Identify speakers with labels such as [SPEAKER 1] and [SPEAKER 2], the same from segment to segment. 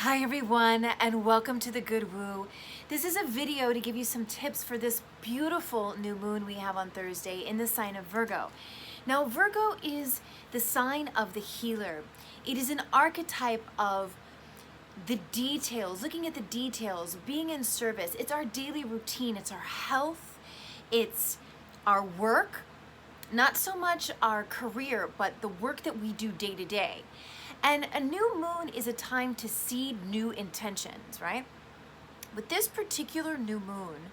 [SPEAKER 1] Hi everyone, and welcome to the Good Woo. This is a video to give you some tips for this beautiful new moon we have on Thursday in the sign of Virgo. Now, Virgo is the sign of the healer. It is an archetype of the details, looking at the details, being in service. It's our daily routine, it's our health, it's our work, not so much our career, but the work that we do day to day. And a new moon is a time to seed new intentions, right? With this particular new moon,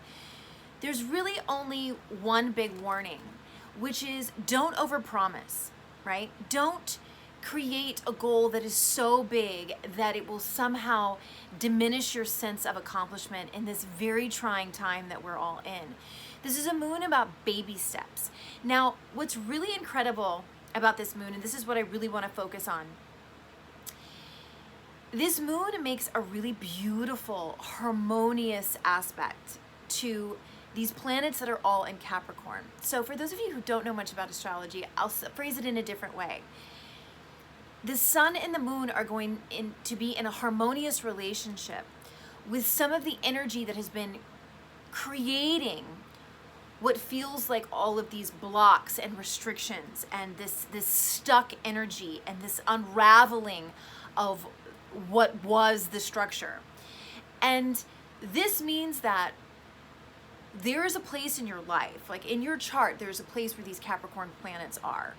[SPEAKER 1] there's really only one big warning, which is don't overpromise, right? Don't create a goal that is so big that it will somehow diminish your sense of accomplishment in this very trying time that we're all in. This is a moon about baby steps. Now, what's really incredible about this moon, and this is what I really want to focus on, this moon makes a really beautiful, harmonious aspect to these planets that are all in Capricorn. So for those of you who don't know much about astrology, I'll phrase it in a different way. The sun and the moon are going to be in a harmonious relationship with some of the energy that has been creating what feels like all of these blocks and restrictions and this stuck energy and this unraveling of what was the structure. And this means that there is a place in your life, like in your chart, there's a place where these Capricorn planets are.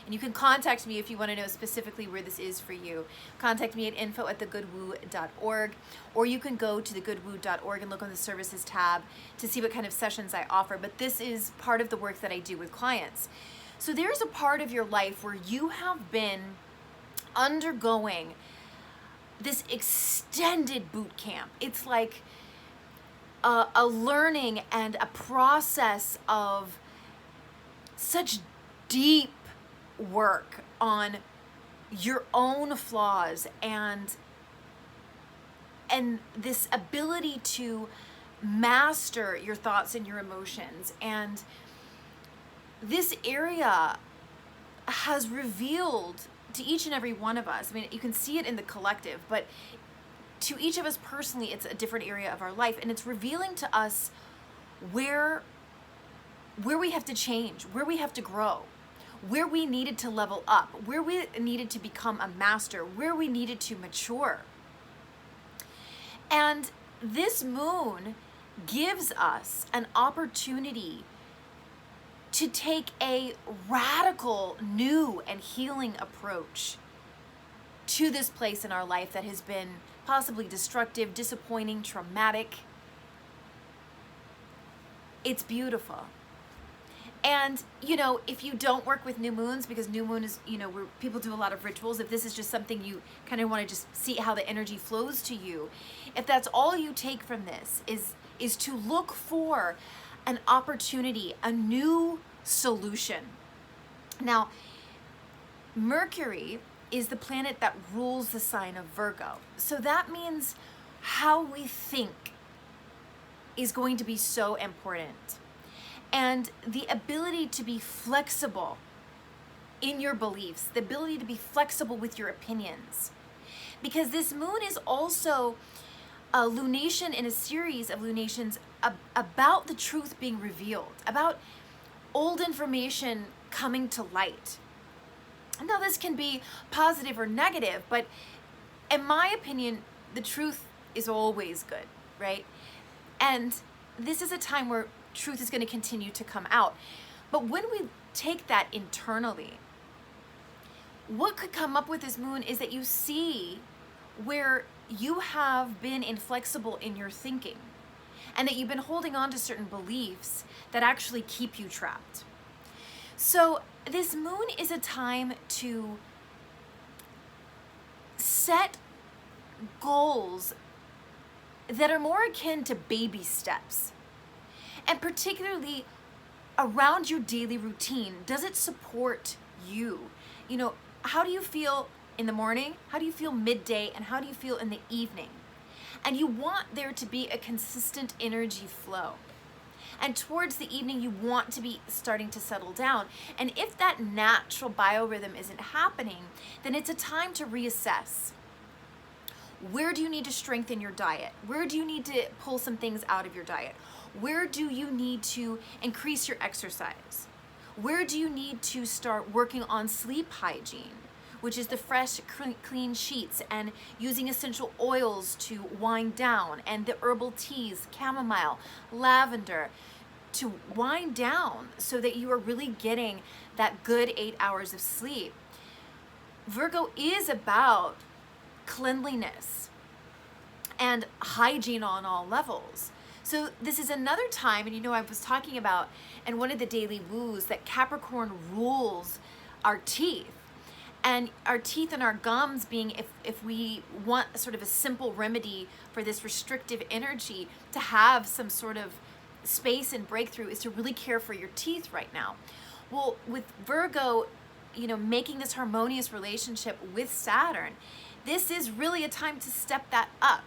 [SPEAKER 1] And you can contact me if you want to know specifically where this is for you. Contact me at info@thegoodwoo.org, or you can go to thegoodwoo.org and look on the services tab to see what kind of sessions I offer. But this is part of the work that I do with clients. So there's a part of your life where you have been undergoing this extended boot camp. It's like a learning and a process of such deep work on your own flaws and this ability to master your thoughts and your emotions. And this area has revealed to each and every one of us, I mean, you can see it in the collective, but to each of us personally, it's a different area of our life, and it's revealing to us where we have to change, where we have to grow, where we needed to level up, where we needed to become a master, where we needed to mature. And this moon gives us an opportunity to take a radical, new, and healing approach to this place in our life that has been possibly destructive, disappointing, traumatic. It's beautiful. And, you know, if you don't work with new moons, because new moon is, you know, where people do a lot of rituals, if this is just something you kind of want to just see how the energy flows to you, if that's all you take from this is to look for an opportunity, a new solution. Now, Mercury is the planet that rules the sign of Virgo. So that means how we think is going to be so important. And the ability to be flexible in your beliefs, the ability to be flexible with your opinions. Because this moon is also a lunation in a series of lunations about the truth being revealed, about old information coming to light. Now, this can be positive or negative, but in my opinion, the truth is always good, right? And this is a time where truth is going to continue to come out. But when we take that internally, what could come up with this moon is that you see where you have been inflexible in your thinking and that you've been holding on to certain beliefs that actually keep you trapped. So this moon is a time to set goals that are more akin to baby steps. And particularly around your daily routine, does it support you? You know, how do you feel in the morning? How do you feel midday? And how do you feel in the evening? And you want there to be a consistent energy flow. And towards the evening, you want to be starting to settle down. And if that natural biorhythm isn't happening, then it's a time to reassess. Where do you need to strengthen your diet? Where do you need to pull some things out of your diet? Where do you need to increase your exercise? Where do you need to start working on sleep hygiene, which is the fresh, clean sheets and using essential oils to wind down, and the herbal teas, chamomile, lavender, to wind down so that you are really getting that good 8 hours of sleep. Virgo is about cleanliness and hygiene on all levels. So this is another time, and I was talking about in one of the daily woos that Capricorn rules our teeth. And our teeth and our gums being, if we want sort of a simple remedy for this restrictive energy to have some sort of space and breakthrough, is to really care for your teeth right now. Well, with Virgo, making this harmonious relationship with Saturn, this is really a time to step that up.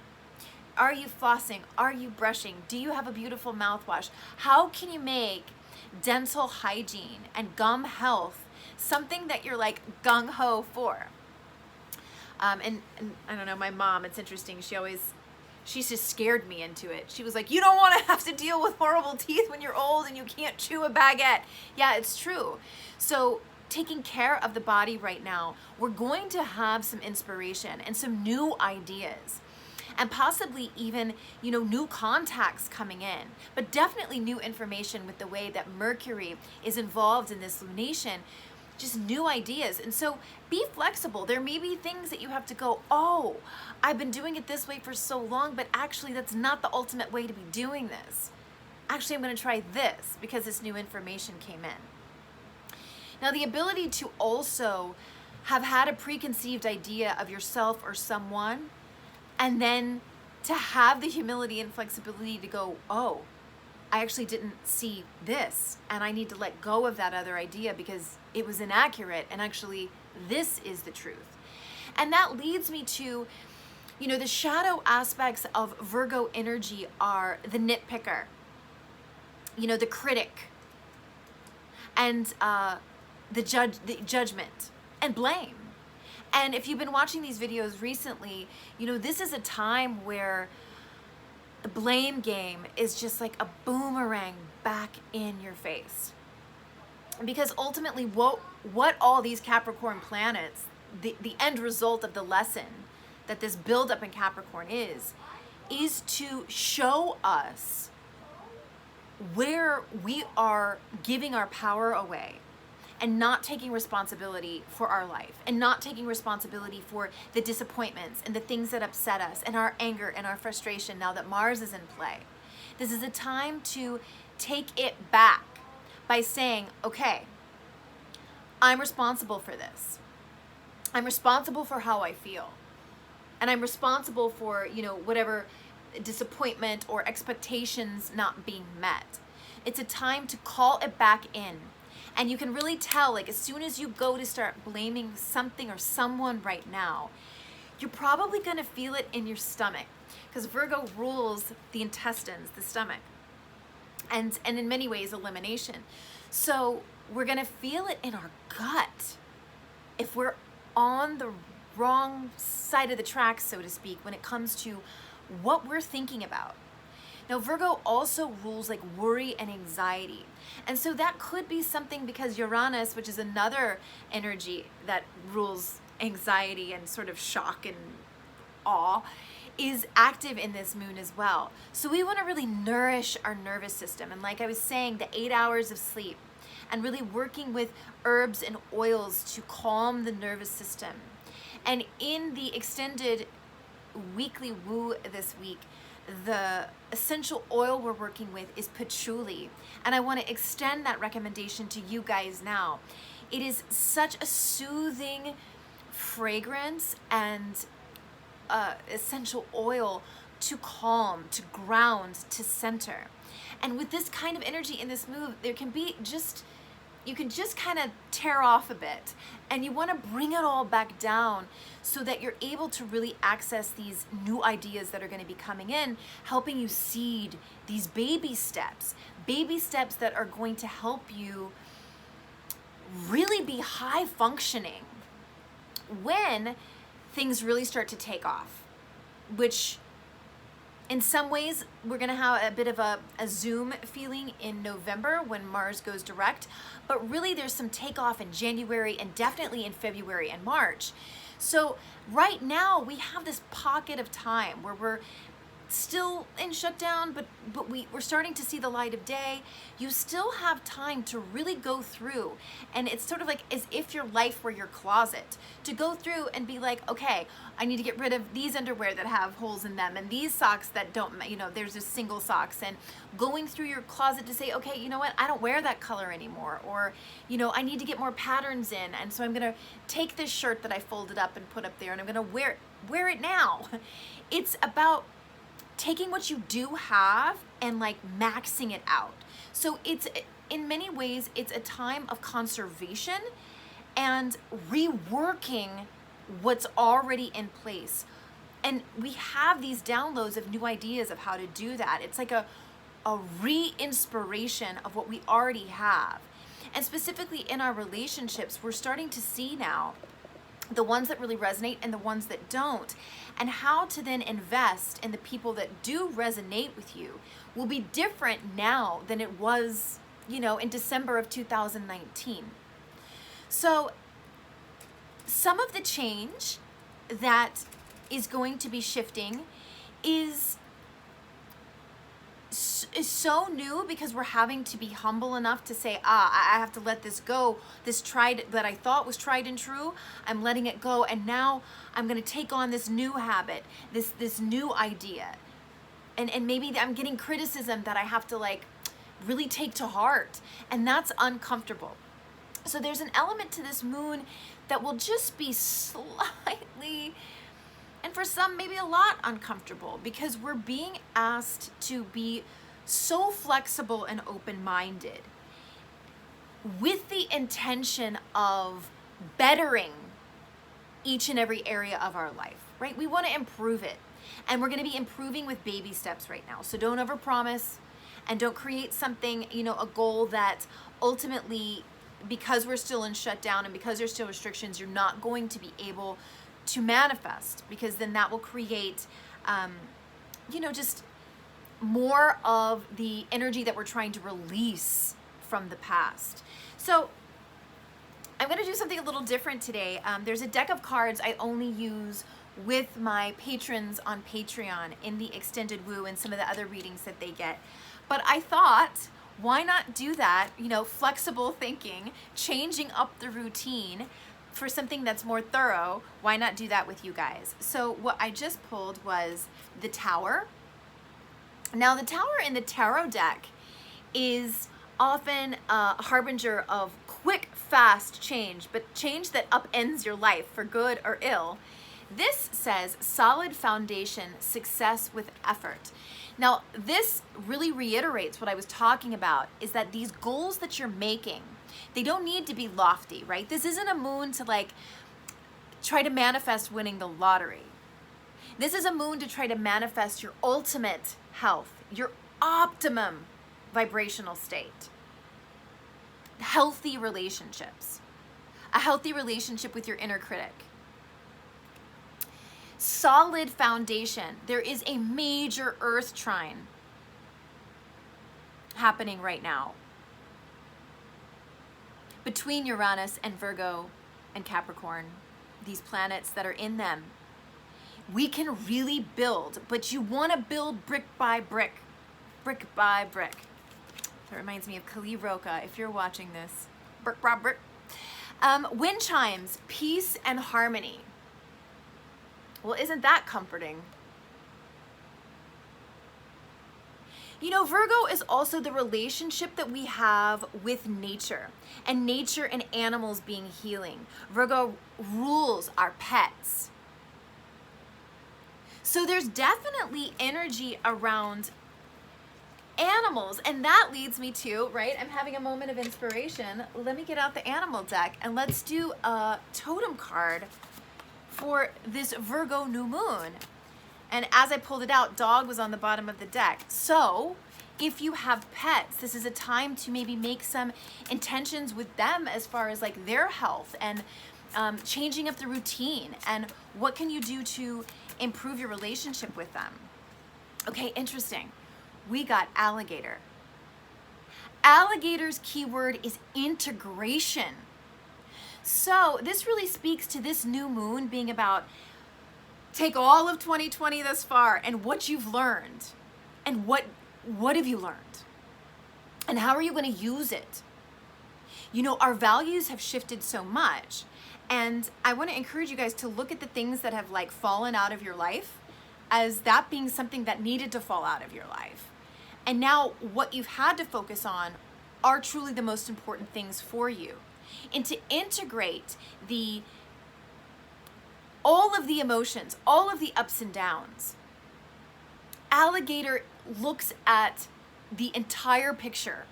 [SPEAKER 1] Are you flossing? Are you brushing? Do you have a beautiful mouthwash? How can you make dental hygiene and gum health something that you're like gung-ho for? And I don't know, my mom, it's interesting, she's just scared me into it. She was like, you don't want to have to deal with horrible teeth when you're old and you can't chew a baguette. Yeah, it's true. So taking care of the body right now, we're going to have some inspiration and some new ideas, and possibly even, new contacts coming in, but definitely new information with the way that Mercury is involved in this lunation, just new ideas. And so be flexible. There may be things that you have to go, oh, I've been doing it this way for so long, but actually that's not the ultimate way to be doing this. Actually, I'm going to try this because this new information came in. Now, the ability to also have had a preconceived idea of yourself or someone, and then to have the humility and flexibility to go, oh, I actually didn't see this, and I need to let go of that other idea because it was inaccurate, and actually this is the truth. And that leads me to, the shadow aspects of Virgo energy are the nitpicker, the critic, and the judgment and blame. And if you've been watching these videos recently, this is a time where the blame game is just like a boomerang back in your face. Because ultimately, what all these Capricorn planets, the end result of the lesson that this buildup in Capricorn is to show us where we are giving our power away and not taking responsibility for our life, and not taking responsibility for the disappointments and the things that upset us, and our anger and our frustration now that Mars is in play. This is a time to take it back by saying, okay, I'm responsible for this. I'm responsible for how I feel. And I'm responsible for, whatever disappointment or expectations not being met. It's a time to call it back in. And you can really tell, like, as soon as you go to start blaming something or someone right now, you're probably going to feel it in your stomach, because Virgo rules the intestines, the stomach, and in many ways elimination. So we're going to feel it in our gut if we're on the wrong side of the tracks, so to speak, when it comes to what we're thinking about. Now, Virgo also rules like worry and anxiety. And so that could be something because Uranus, which is another energy that rules anxiety and sort of shock and awe, is active in this moon as well. So we want to really nourish our nervous system. And like I was saying, the 8 hours of sleep and really working with herbs and oils to calm the nervous system. And in the extended weekly woo this week, the essential oil we're working with is patchouli, and I want to extend that recommendation to you guys now. It is such a soothing fragrance and essential oil to calm, to ground, to center. And with this kind of energy in this move, there can be you can just kind of tear off a bit, and you want to bring it all back down so that you're able to really access these new ideas that are going to be coming in, helping you seed these baby steps that are going to help you really be high functioning when things really start to take off. which in some ways we're gonna have a bit of a Zoom feeling in November when Mars goes direct, but really there's some takeoff in January and definitely in February and March. So right now we have this pocket of time where we're still in shutdown, but we're starting to see the light of day. You still have time to really go through, and it's sort of like as if your life were your closet, to go through and be like, okay, I need to get rid of these underwear that have holes in them and these socks that don't, you know, there's just single socks, and going through your closet to say, okay, you know what, I don't wear that color anymore, or, you know, I need to get more patterns in, and so I'm gonna take this shirt that I folded up and put up there and I'm gonna wear it now. It's about taking what you do have and like maxing it out. So it's, in many ways, it's a time of conservation and reworking what's already in place. And we have these downloads of new ideas of how to do that. It's like a re-inspiration of what we already have. And specifically in our relationships, we're starting to see now the ones that really resonate and the ones that don't, and how to then invest in the people that do resonate with you will be different now than it was, you know, in December of 2019. So some of the change that is going to be shifting is so new because we're having to be humble enough to say, I have to let this go. This that I thought was tried and true, I'm letting it go, and now I'm going to take on this new habit, this new idea. And maybe I'm getting criticism that I have to like really take to heart, and that's uncomfortable. So there's an element to this moon that will just be slightly, and for some maybe a lot, uncomfortable, because we're being asked to be so flexible and open-minded with the intention of bettering each and every area of our life, right? We want to improve it, and we're going to be improving with baby steps right now. So don't overpromise, and don't create something, you know, a goal that ultimately, because we're still in shutdown and because there's still restrictions, you're not going to be able to manifest, because then that will create, you know, just more of the energy that we're trying to release from the past. So I'm going to do something a little different today. There's a deck of cards I only use with my patrons on Patreon in the extended woo and some of the other readings that they get. But I thought, why not do that? You know, flexible thinking, changing up the routine for something that's more thorough. Why not do that with you guys? So what I just pulled was the Tower. Now the Tower in the tarot deck is often a harbinger of quick, fast change, but change that upends your life for good or ill. This says solid foundation, success with effort. Now this really reiterates what I was talking about, is that these goals that you're making, they don't need to be lofty, right? This isn't a moon to like try to manifest winning the lottery. This is a moon to try to manifest your ultimate health, your optimum vibrational state, healthy relationships, a healthy relationship with your inner critic. Solid foundation. There is a major Earth trine happening right now between Uranus and Virgo and Capricorn, these planets that are in them. We can really build, but you want to build brick by brick, brick by brick. That reminds me of Kali Roka, if you're watching this. Brick by brick. Wind chimes, peace and harmony. Well, isn't that comforting? You know, Virgo is also the relationship that we have with nature, and nature and animals being healing. Virgo rules our pets. So there's definitely energy around animals, and that leads me to, right, I'm having a moment of inspiration. Let me get out the animal deck and let's do a totem card for this Virgo new moon. And as I pulled it out, dog was on the bottom of the deck. So if you have pets, this is a time to maybe make some intentions with them as far as like their health and changing up the routine, and what can you do to improve your relationship with them. Okay, interesting. We got alligator. Alligator's keyword is integration. So this really speaks to this new moon being about take all of 2020 thus far and what you've learned. And what have you learned? And how are you going to use it? You know, our values have shifted so much. And I want to encourage you guys to look at the things that have like fallen out of your life as that being something that needed to fall out of your life. And now what you've had to focus on are truly the most important things for you. And to integrate all of the emotions, all of the ups and downs. Alligator looks at the entire picture.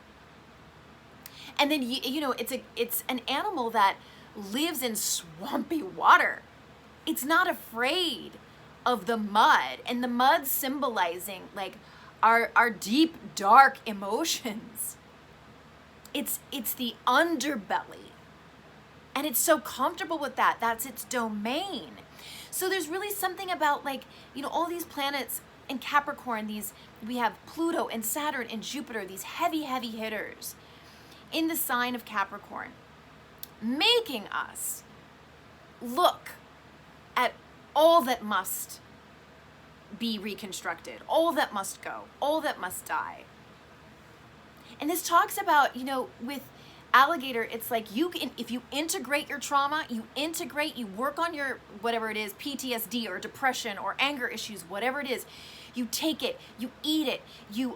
[SPEAKER 1] And then, you know, it's an animal that lives in swampy water. It's not afraid of the mud, and the mud symbolizing like our deep, dark emotions. It's the underbelly. And it's so comfortable with that. That's its domain. So there's really something about like, you know, all these planets in Capricorn, we have Pluto and Saturn and Jupiter, these heavy, heavy hitters in the sign of Capricorn, making us look at all that must be reconstructed, all that must go, all that must die. And this talks about, you know, with alligator, it's like if you integrate your trauma, you work on your, whatever it is, PTSD or depression or anger issues, whatever it is, you take it, you eat it, you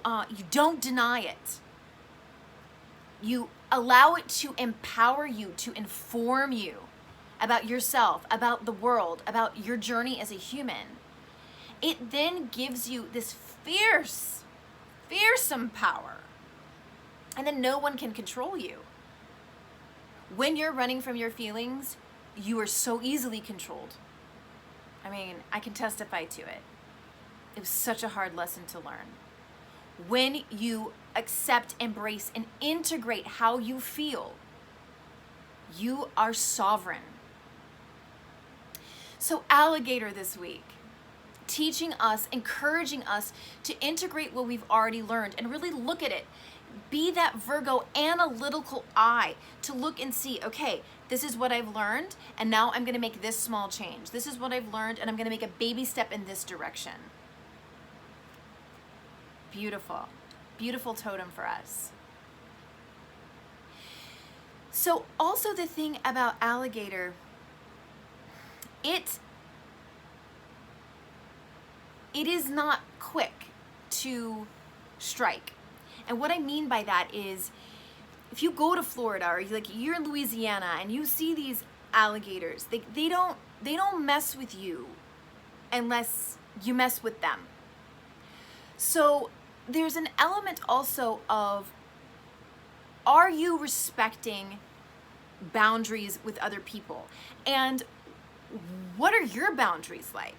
[SPEAKER 1] don't deny it. You allow it to empower you, to inform you about yourself, about the world, about your journey as a human. It then gives you this fearsome power. And then no one can control you. When you're running from your feelings, you are so easily controlled. I mean, I can testify to it. It was such a hard lesson to learn. When you accept, embrace, and integrate how you feel, you are sovereign. So alligator this week, teaching us, encouraging us to integrate what we've already learned and really look at it. Be that Virgo analytical eye to look and see, okay, this is what I've learned, and now I'm going to make this small change. This is what I've learned, and I'm going to make a baby step in this direction. Beautiful. Beautiful totem for us. So also the thing about alligator, it is not quick to strike. And what I mean by that is, if you go to Florida or you're in Louisiana and you see these alligators, they don't mess with you unless you mess with them. So there's an element also of, are you respecting boundaries with other people? And what are your boundaries like?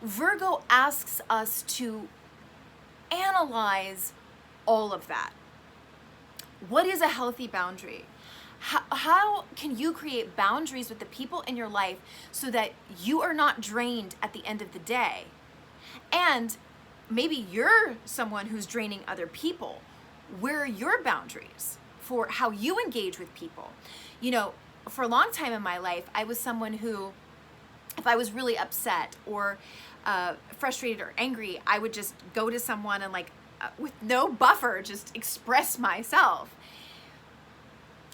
[SPEAKER 1] Virgo asks us to analyze all of that. What is a healthy boundary? How can you create boundaries with the people in your life so that you are not drained at the end of the day? And maybe you're someone who's draining other people. Where are your boundaries for how you engage with people? You know, for a long time in my life, I was someone who, if I was really upset or frustrated or angry, I would just go to someone and with no buffer, just express myself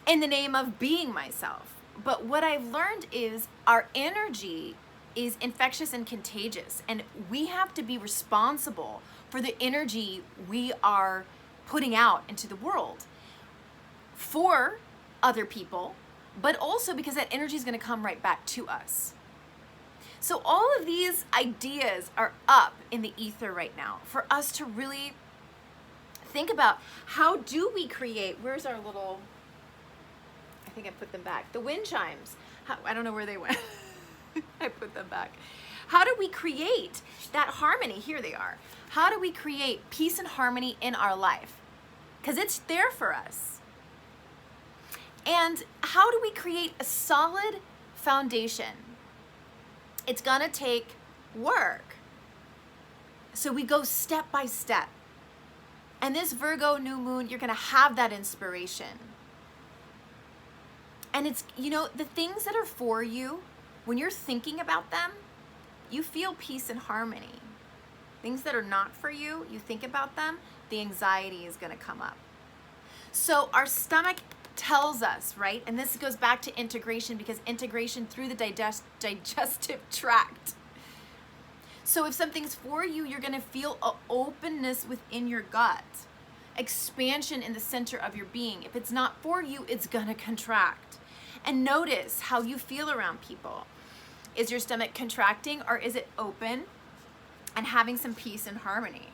[SPEAKER 1] in the name of being myself. But what I've learned is our energy is infectious and contagious, and we have to be responsible for the energy we are putting out into the world for other people, but also because that energy is going to come right back to us. So all of these ideas are up in the ether right now for us to really think about, how do we create, where's our little, I think I put them back, the wind chimes. I don't know where they went. I put them back. How do we create that harmony? Here they are. How do we create peace and harmony in our life? Because it's there for us. And how do we create a solid foundation? It's gonna take work. So we go step by step. And this Virgo new moon, you're gonna have that inspiration. And it's, you know, the things that are for you, when you're thinking about them, you feel peace and harmony. Things that are not for you, you think about them, the anxiety is gonna come up. So our stomach tells us, right? And this goes back to integration, because integration through the digestive tract. So if something's for you, you're gonna feel an openness within your gut, expansion in the center of your being. If it's not for you, it's gonna contract. And notice how you feel around people. Is your stomach contracting, or is it open and having some peace and harmony?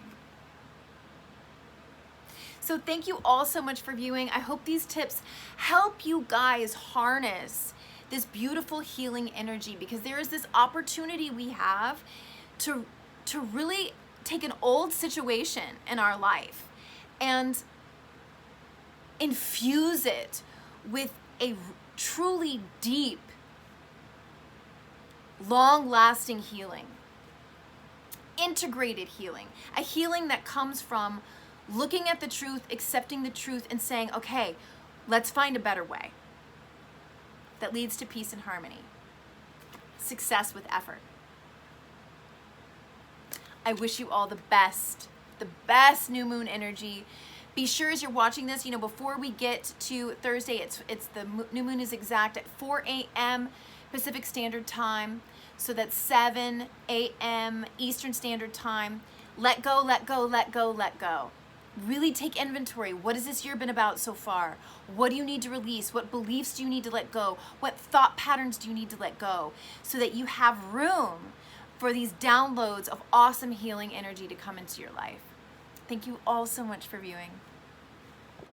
[SPEAKER 1] So thank you all so much for viewing. I hope these tips help you guys harness this beautiful healing energy, because there is this opportunity we have to really take an old situation in our life and infuse it with a truly deep, long-lasting healing, integrated healing, a healing that comes from looking at the truth, accepting the truth, and saying, okay, let's find a better way that leads to peace and harmony, success with effort. I wish you all the best new moon energy. Be sure as you're watching this, you know, before we get to Thursday, it's the new moon is exact at 4 a.m. Pacific Standard Time. So that's 7 a.m. Eastern Standard Time. Let go, let go, let go, let go. Really take inventory. What has this year been about so far? What do you need to release? What beliefs do you need to let go? What thought patterns do you need to let go? So that you have room for these downloads of awesome healing energy to come into your life. Thank you all so much for viewing.